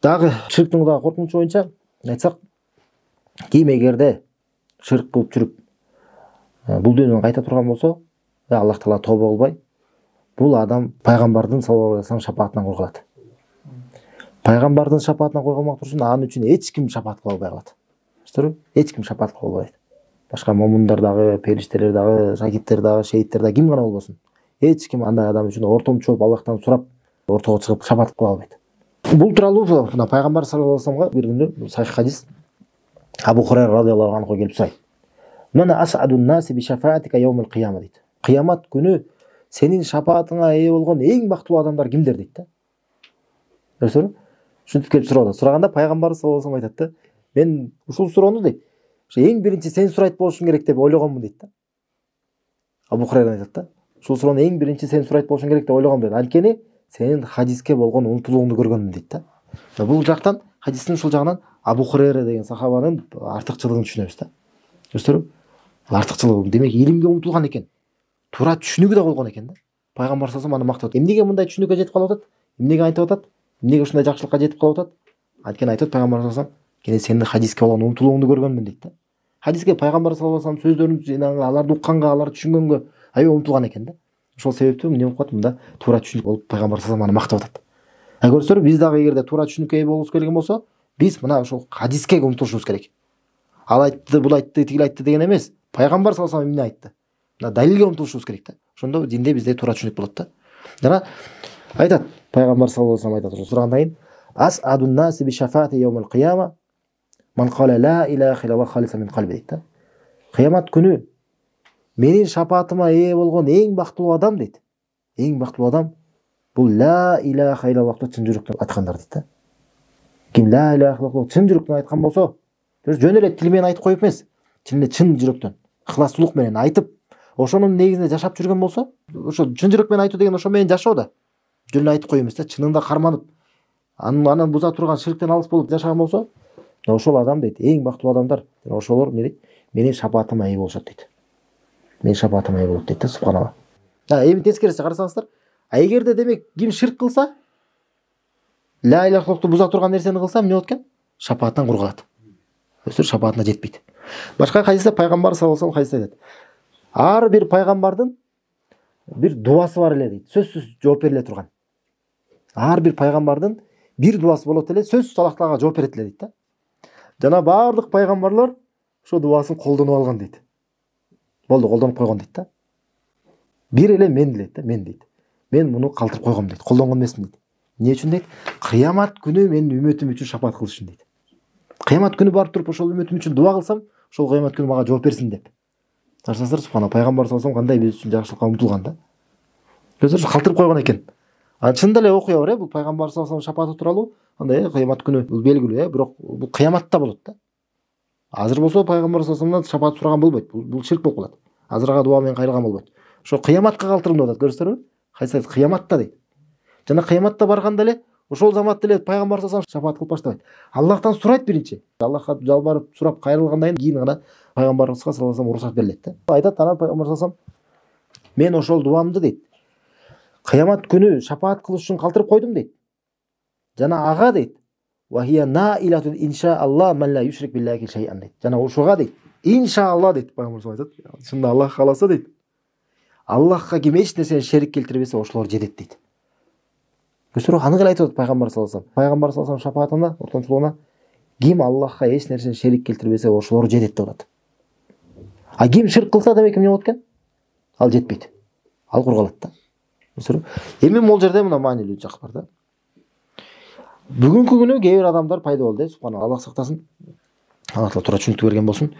Дагы ширктин дагы коркунучу боюнча айтсак, ким эгерде ширк кылып жүрүп бул дүйнөдөн кайта турган болсо, Аллах Таала тобо кылбай, бул адам пайгамбардын саллаллаху алейхи вассалам шапаатынан кой калат. Пайгамбардын шапаатынан кой калмак турсун, анын үчүн эч ким шапаат кыла албай калат. Түшүндүрбү? Эч ким шапаат кыла албайт. Башка момундар дагы, периштелер дагы, шакиттер дагы, шейиттер дагы, ким гана болбосун. Эч ким андай адам үчүн ортомчу болуп Аллахтан сурап, ортого чыгып шапаат кыла албайт. Бул тууралуу пайгамбар саллаллаху алейхи вассаламга бир күнү сахих хадис Абу Хурайра радиаллаху анху келип сурайт. Мана асадун наси би шафаатика яумал кыяма дейт. Кыямат күнү сенин шапаатыңа ээ болгон эң бактылуу адамдар кимдер дейт да. Көрсөңүз? Ушинтип келип сурады. Сураганда пайгамбар саллаллаху алейхи вассалам айтат да, мен ушул суроону дейт, эң биринчи сен сурайт болушуң керек деп ойлогонмун дейт да. Абу Хурайра айтат да, ушул суроону эң биринчи сен сурайт болушуң керек деп ойлогом дейт. Анткени сенин хадиске болгон умтулууңду көргөнмүн дейт да. Бул жактан, хадистин ушул жагынан Абу Хурайра деген сахабанын артыкчылыгын түшүнөбүз да. Көрсөңүз? Артыкчылыгы демек илимге умтулган экен. Туура түшүнүгү да болгон экен да. Пайгамбар саллаллаху алейхи вассалам аны мактап. Эмнеге мындай түшүнүккө жетип калып атат? Эмнеге айтып атат? Эмнеге ушундай жакшылыкка жетип калып атат? Анткени айтат пайгамбар саллаллаху алейхи вассалам, кene сенин хадиске болгон умтулууңду көргөнмүн дейт да. Хадиске пайгамбар саллаллаху алейхи вассалам сөздөрүн аларды укканга, аларды түшүнгөнгө аябай умтулган экен да. Ошол себептен эмне болуп калат? Мында туура түшүнүк болуп пайгамбар саллаллаху алейхи вассалам аны мактап атат. Көрсөңүз, биз дагы эгерде туура түшүнүккө ээ болгубуз келген болсо, биз мына ошол хадиске умтулушубуз керек. Ал айтты, бул айтты, тигил айтты деген эмес. Пайгамбар саллаллаху алейхи вассалам эмне айтты? Мына далилге умтулушубуз керек да. Ошондо динде бизде туура түшүнүк болот да. Жана айтат пайгамбар саллаллаху алейхи вассалам айтат сурагандан кийин асадун наси би шафаати яумал кыяма ман кала ла илаха иллаллах халисан мин калби дейт да. Кыямат күнү менин шапаатыма ээ болгон эң бактылуу адам дейт. Эң бактылуу адам бул ла илаха иллаллахты чын жүрөктөн айткандар дейт да. Ким ла илаха иллаллахты чын жүрөктөн айткан болсо, жөн эле тил менен айтып коюп эмес, чын жүрөктөн, ыхластуулук менен айтып, ошонун негизинде жашап жүргөн болсо, ошо чын жүрөк менен айтуу деген ошо менен жашоо да. Жөн эле айтып коюу эмес да, чынында карманып, анан буза турган ширктен алыс болуп жашаган болсо, ошол адам дейт, эң бактылуу адамдар, ошолор менин шапаатыма ээ болушат дейт. Менин шапаатыма ээ болот дейт да, субханалла. Эми тескерисинче карасаңыздар, эгерде демек ким ширк кылса, ла илаха иллаллахты буза турган нерсени кылса, эмне болот экен? Шапааттан кур калат. Шапаатына жетпейт. Башка хадисте пайгамбар саллаллаху алейхи вассалам айтат. Ар бир пайгамбардын бир дуасы бар эле дейт. Сөзсүз жооп бериле турган. Ар бир пайгамбардын бир дуасы болот эле, сөзсүз Аллах Таалага жооп берет эле дейт да. Жана баардык пайгамбарлар ошо дуасын колдонуп алган дейт. Болду, колдонуп койгон дейт да. Бир эле мен дейт да, мен дейт. Мен муну калтырып койгом дейт. Колдонгон эмесмин дейт. Эмне үчүн дейт? Кыямат күнү менин үмөтүм үчүн шапаат кылыш үчүн дейт. Кыямат күнү барып туруп ошол үмөтүм үчүн дуа кылсам, ошол кыямат күнү мага жооп берсин деп. Карасаңыздар, субхана, пайгамбар саллаллаху алейхи вассалам кандай биз үчүн жакшылыкка умтулган да. Көздөр калтырып койгон экен. Чында эле окуя бар, бул пайгамбар саллаллаху алейхи вассалам шапааты тууралуу. Андай кыямат күнү бул белгилүү, бирок бул кыяматта болот да. Азыр болсо пайгамбар саллаллаху алейхи вассаламдан шапаат сураган болбойт. Бул ширк болуп калат. Азырга дуа менен кайрылган болбойт. Ошо кыяматка калтырым деп атат, көрсөңүздөр. Кайсы кыяматта дейт. Жана кыяматта барганда эле ошол заматта эле пайгамбар саллаллаху алейхи вассалам шапаат кылып баштабайт. Аллахтан сурайт биринчи. Аллахка жалбарып, сурап кайрылгандан кийин гана пайгамбарыбызга саллаллаху алейхи вассалам уруксат берилет да. Айтат анан пайгамбар саллаллаху алейхи вассалам, мен ошол дуамды дейт, кыямат күнү шапаат кылыш үчүн калтырып койдум дейт. Жана ага дейт, вахия наилатун иншаалла ман ла юшрик биллахи шай'ан дейт. Жана ошого дейт, иншаалла дейт пайгамбар саллаллаху алейхи вассалам айтат. Чында Аллах кааласа дейт. Аллахка ким эч нерсени шерик келтирбесе, ошолор жетет дейт. Көсөрө аны кылып айтат пайгамбар саллаллаху алейхи вассалам. Пайгамбар саллаллаху алейхи вассалам шапаатына, ортомчулугуна ким Аллахка эч нерсени шерик келтирбесе, ошолор жетет деп атат. А ким ширк кылса демек эмне болот экен? Ал жетпейт. Ал кур калат да. Көсөрө. Эми могул жерде мына маанилүү жак бар да. Бүгүнкү күнү кээ бир адамдар пайда болду, субхана, Аллах сактасын. Аллах Таала туура түшүнүктүү берген болсун.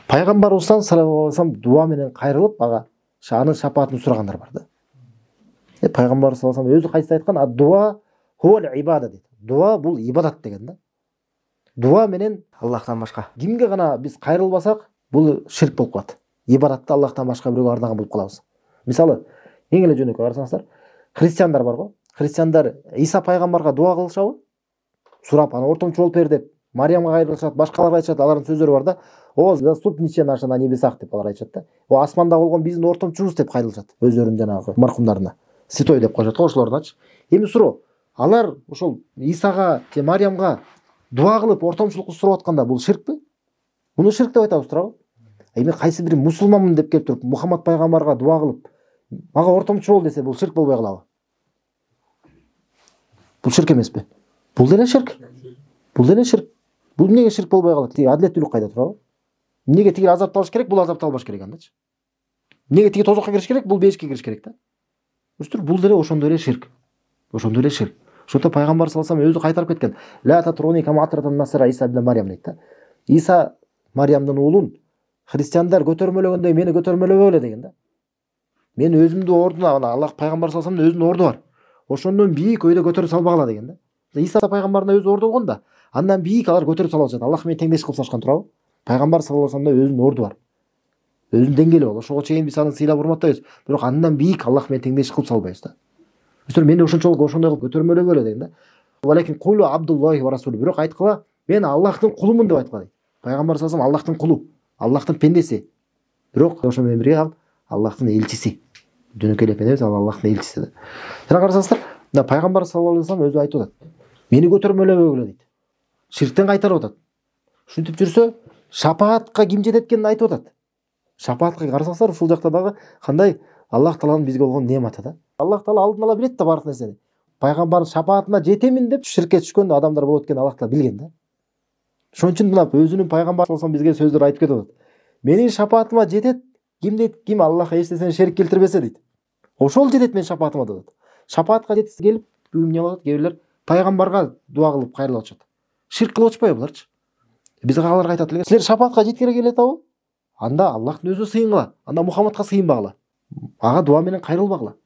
Пайгамбарыбыздан саллаллаху алейхи вассалам дуа менен кайрылып, ага анын шапаатын сурагандар бар да. Пайгамбар саллаллаху алейхи вассалам өзү кайсы айткан, ад-дуа хуал ибада дейт. Дуа бул ибадат деген да. Дуа менен Аллахтан башка кимге гана биз кайрылбасак, бул ширк болуп калат. Ибадатты Аллахтан башка бирөөгө ардаган болуп калабыз. Мисалы, эң эле жөнөкөй карасаңыздар, христиандар бар го. Христиандар Иса пайгамбарга дуа кылышабы? Сурап, аны ортомчу болуп бер деп, Мариямга кайрылышат, башкаларга айтышат, алардын сөздөрү бар да. О, заступниче наша на небесах деп алар айтышат да. О, асманда болгон биздин ортомчубуз деп кайрылышат. Өздөрүнүн жанагы маркумдарына. Святой деп коюшат го ошолордунчу. Эми суроо, алар ошол Исага же Мариямга дуа кылып ортомчулук сурап атканда бул ширкпи? Муну ширк деп айтабыз туурабы? Эми кайсы бир мусулманмын деп келип туруп Мухаммад пайгамбарга дуа кылып мага ортомчу бол десе бул ширк болбой калабы? Бул ширк эмеспи? Бул деле ширк. Бул деле ширк. Бул эмнеге ширк болбой калат? Адилеттүүлүк кайда турабы? Эмнеге тиги азапталыш керек, бул азапталбаш керек андачы? Эмнеге тиги тозокко кириш керек, бул бешикке кириш керек да? Бул деле ошондой эле ширк. Ошондой эле ширк. Ошондо пайгамбар саллаллаху алейхи вассалам өзү кайтарып кеткен. Ла татруни кама атратан насара Иса ибн Мариям дейт да. Иса Мариямдын уулун христиандар көтөрмөлөгөндөй мени көтөрмөлөбөлө деген да. Мен өзүмдүн ордуна, Аллах пайгамбар саллаллаху алейхи вассаламдын өзүнүн орду бар. Ошондон бийик өйдө көтөрүп салбагыла деген да. Иса пайгамбардын өзү орду болгон да. Андан бийик алар көтөрүп салып жатат. Аллах менен теңдеш кылып салышкан турабы? Пайгамбар саллаллаху алейхи вассаламдын өзүнүн орду бар. Өзүнүн деңгээли бар. Ошого чейин биз аны сыйлап урматтайбыз. Бирок андан бийик Аллах менен теңдеш кылып салбайбыз да. Мени ошончолук ошондой кылып көтөрмөлөбөлө деген да. Валекин кулу Абдуллахи ва расулу. Бирок айткыла, мен Аллахтын кулумун деп айткыла дейт. Пайгамбар саллаллаху алейхи вассалам Аллахтын кулу, Аллахтын пендеси. Бирок ошо менен бирге ал Аллахтын элчиси. Жөнөкөй эле пенде, ал Аллахтын элчиси да. Жана карасаңыздар, мына пайгамбар саллаллаху алейхи вассалам өзү айтып атат. Мени көтөрмөлөбөгүлө дейт. Ширктен кайтарып атат. Ушинтип жүрсө, шапаатка ким жетет экенин айтып атат. Шапаатка карасаңыздар, ушул жакта дагы кандай Аллах тааланын бизге болгон нематы да. Аллах таала алдын ала билет да баардык нерсени. Пайгамбардын шапаатына жетемин деп ширкке түшкөн адамдар болот экенин Аллах таала билген да. Ошон үчүн мына өзүнүн пайгамбар болсом бизге сөздөр айтып кетип атат. Менин шапаатыма жетет ким дейт, ким Аллахка эч нерсени шерик келтирбесе дейт. Ошол жетет менин шапаатыма деп атат. Шапаатка жеткиси келип бүгүн эмне кылып атат? Кээ бирлер пайгамбарга дуа кылып кайрылып атышат. Ширк кылып атышпайбы буларчы? Биз аларга айтат эле, силер шапаатка жеткире келетабы? Анда Аллахтын өзүнө сыйынгыла, анда Мухаммадка сыйынбагыла. Ага дуа менен кайрылбагыла.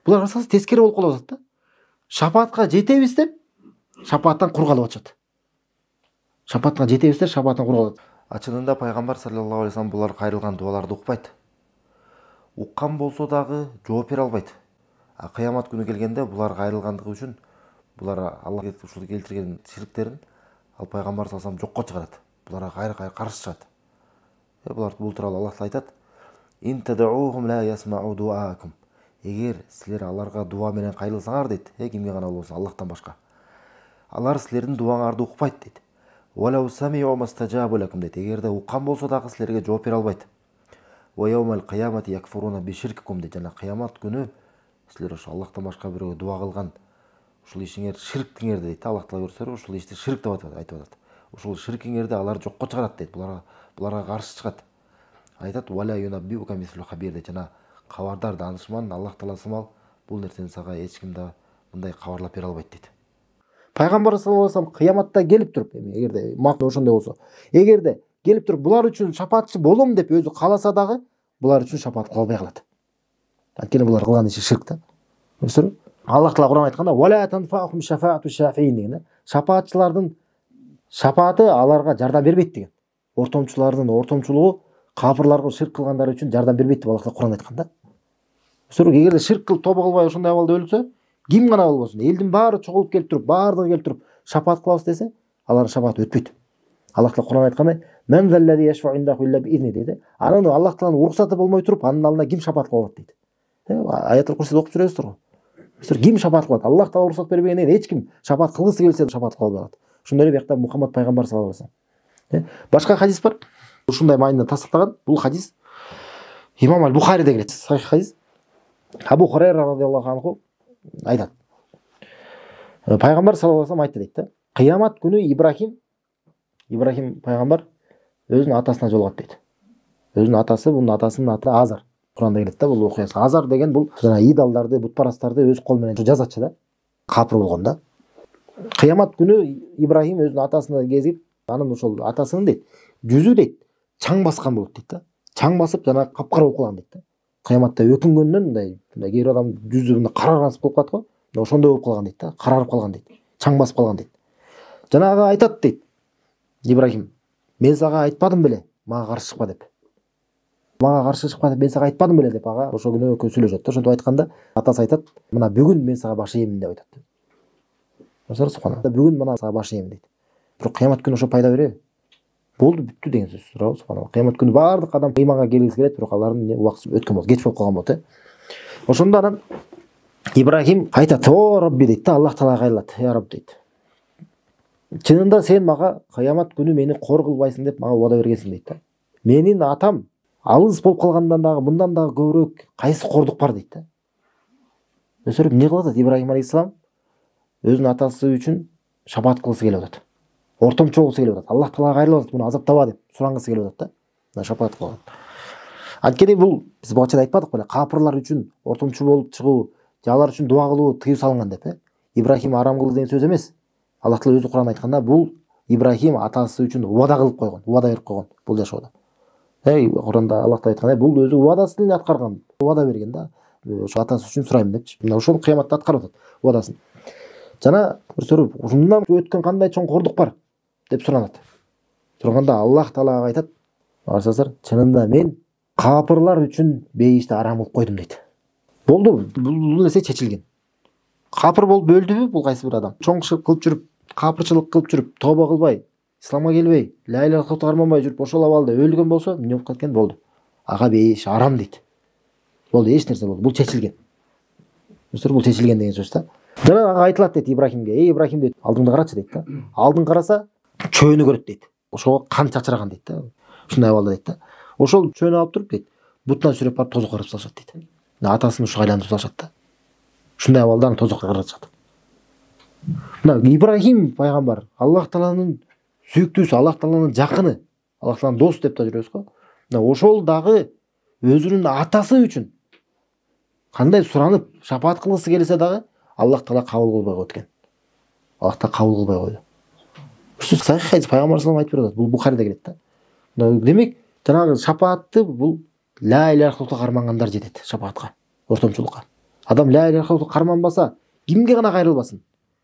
Булар карасаңыз тескери болуп калып атат да. Шапаатка жетебиз деп шапааттан кур калып атышат. Шапаатка жетебиз деп шапааттан кур калат. Ачынында пайгамбар саллаллаху алейхи вассалам булар кайрылган дуаларды укпайт. Уккан болсо дагы жооп бере албайт. Кыямат күнү келгенде булар кайрылгандыгы үчүн булар Аллах ушул келтирген ширктерин ал пайгамбар саллаллаху алейхи вассалам жокко чыгарат. Буларга кайра каршы чыгат. Булар бул тууралуу Аллах айтат: "Ин тад'уухум ла ясмау дуаакум." Эгер силер аларга дуа менен кайрылсаңар дейт, кимге гана болбосун Аллахтан башка, алар силердин дуаңарды укпайт дейт. "Валау самиу мастажабу лакум" дейт. Эгерде уккан болсо дагы силерге жооп бере албайт. "Ва яумал кыямати якфуруна би ширкикум" дейт. Жана кыямат күнү силер ошо Аллахтан башка бирөөгө дуа кылган ушул ишиңер ширктиңерди дейт. Аллах таала көрсөтөр, ушул ишти ширк деп айтып атат. Ушул ширкиңерди алар жокко чыгарат дейт. Буларга каршы чыгат. Айтат: "Вала юнаббиука мислу хабир" дейт. Жана кабардар данышман Аллах таала сымал бул нерсени сага эч ким да мындай кабарлап бере албайт дейт. Пайгамбар саллаллаху алейхи вассалам кыяматта келип туруп, эгерде максаты ошондой болсо, эгерде келип туруп булар үчүн шапаатчы болом деп өзү кааласа дагы булар үчүн шапаат кыла албай калат. Анткени булар кылган иши ширк да. Көрсөңүздөр? Аллах таала Кур'ан айтканда: "Вала танфаухум шафаату шафиин" деген. Шапаатчылардын шапааты аларга жардам бербейт деген. Ортомчулардын ортомчулугу капырларга ширк кылгандар үчүн жардам бербейт деп Аллах таала Кур'ан айтканда. Көрсөңүздөр, эгерде ширк кылып тоба кылбай ошондой абалда өлсө, ким гана болбосун, элдин баары чогулуп келип туруп, баардыгы келип туруп шапаат кылабыз десе, алардын шапааты өтпөйт. Аллах таала Кур'ан айткандай: "Мен заллази яшфау индаху илля биизни" дейт. Анын Аллах тааланын уруксаты болмой туруп, анын алдына ким шапаат кыла алат дейт. Аятыл Курсиде окуп жүрөсүздөр го. Ким шапаат кылат? Аллах таала уруксат бербегенден эч ким шапаат кылгысы келсе шапаат кыла албай калат. Ошондой эле биякта Мухаммад пайгамбар саллаллаху алейхи вассалам. Башка хадис бар. Ушундай маанинде тастыктаган. Бул хадис Имам аль-Бухариде келет. Сахих хадис. Абу Хурайра радиаллаху анху айтат. Пайгамбар саллаллаху алейхи вассалам айтты дейт да. Кыямат күнү Ибрахим пайгамбар өзүнүн атасына жолугат дейт. Өзүнүн атасы, бунун атасынын аты Азар. Куранда келет да бул окуясы. Азар деген бул жана идалдарды, бутпарастарды өз кол менен жазатчы да. Капыр болгон да. Кыямат күнү Ибрахим өзүнүн атасына кезип, анын ошол атасынын дейт, жүзү дейт, чаң баскан болот дейт да. Чаң басып жана капкара болуп калган дейт да. Кыяматта өкүнгөндөн мындай кээ бир адам жүзү мындай караргансып болуп калат го. Ошондой болуп калган дейт да. Карарып калган дейт. Чаң басып калган дейт. Жана ага айтат дейт Ибрахим: "Мен сага айтпадым беле, мага каршы чыкпа" деп. Мага каршы чыкпа деп мен сага айтпадым беле деп ага ошол күнү экөө сүйлөшөт. Ошентип айтканда атасы айтат: "Мына бүгүн мен сага баш ийемин" деп айтат. Ошо субханалла. Бүгүн мына сага баш ийемин дейт. Бирок кыямат күнү ошо пайда береби? Болду, бүттү деген сөз. Туурабы? Субханалла. Кыямат күнү баардык адам ыйманга келгиси келет, бирок алардын убакыты өткөн болот, кеч болуп калган болот. Ошондо анан Ибрахим айтады: о Рабби дейді да, Аллах тағалаға қайрылады: я Рабб дейді, шынында сен маға қиямат күні мені қор қылбайсың деп маға уәда бергенсің дейді да. Менің атам алыс болып қалғандан дағы бұндан дағы көбірек қайсы қорлық бар дейді да. Өсіріп не қылады? Ибрахим алейхисалам өзінің атасы үшін шапаат қылғысы келіп жатады, ортомчу болғысы келіп жатады, Аллах тағалаға қайрылып жатады, бұны азаптаба деп сұрағысы келіп жатады да, шапаат қылған. Анткени бұл біз бұған чейин айтпадық беле, капырлар үшін ортомчу болып шығу, жалар үшін дуа кылуу тыюу салынган деп. Ибрахим арам кылды деген сөз эмес. Аллах Таала өзү Кур'ан айтканда бул Ибрахим атасы үшін уада кылып койгон, уада берип койгон бул жашоодо. Кур'анда Аллах Таала айткандай, бул өзү уадасын аткарган, уада берген да, ошо атасы үшін сурайм депчи. Мына ошол кыяматта аткарып атат уадасын. Жана бир суроо, ушундан өткөн кандай чоңкордук бар деп суранат. Сураганда Аллах Таалага айтат: "Арсазар, чынында мен капырлар үшін бейишти арам кылып койдум" дейт. Болду, бул нерсе чечилген. Капыр болуп өлдүбү бул кайсы бир адам? Чоң ширк кылып жүрүп, капырчылык кылып жүрүп, тоба кылбай, исламга келбей, ла иляха илlalloh карманбай жүрүп, ошол абалда өлгөн болсо, эмне болуп кеткен? Болду. Ага бейиш арам дейт. Болду, эч нерсе болду. Бул чечилген. Бул чечилген деген сөз да. Жана ага айтылат дейт Ибрахимге: "Эй Ибрахим" дейт, "алдыңды карачы" дейт да. Алдын караса, чөөнү көрөт дейт. Ошого кан чачыраган дейт да. Ушундай абалда дейт да. Ошол чөөнү алып туруп дейт, бутуна сүрөп барып тозокко карап салышат дейт. Атасын ушуга айландырып салышат да. Ушундай абалда тозокко каратышат. Мына Ибрахим пайгамбар Аллах Тааланын сүйүктүүсү, Аллах Тааланын жакыны, Аллах Тааланын досу деп да жүрөбүз го. Мына ошол дагы өзүнүн атасы үчүн кандай суранып шапаат кылгысы келсе дагы Аллах Таала кабыл кылбай койду экен. Аллах Таала кабыл кылбай койду. Ушул сахих хадис пайгамбар саллаллаху алейхи айтып берет. Бул Бухарида келет да. Демек, жанагы шапаатты бул ла иляха илlalloh кармангандар жетет шапаатка, ортомчулукка. Адам ла иляха илlalloh карманбаса, кимге гана кайрылбасын?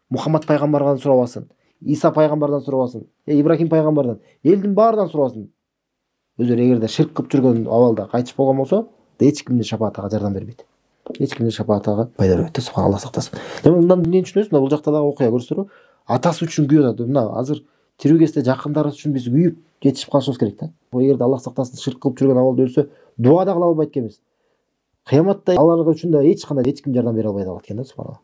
Мухаммад пайгамбардан сурабасын, Иса пайгамбардан сурабасын, Ибрахим пайгамбардан, элдин баарынан сурабасын. Өзүлөрү эгерде ширк кылып жүргөн абалда кайтыш болгон болсо, эч кимдин шапаатага жардам бербейт. Эч кимдин шапаатага пайда бербейт. Субханаллах сактасын. Демек мындан эмне түшүнөбүз? Бул жакта дагы окуя көрсөтөрбү? Атасы үчүн күйүп атат. Мына азыр тирүү кезде жакындарыбыз үчүн биз күйүп жетишип калышыбыз керек да. Эгерде Аллах сактасын ширк кылып жүргөн абалда өлсө, дуа да кыла албайт экенбиз. Кыяматта аларга үчүн да эч ким жардам бере албай калат экен да, субханаллах.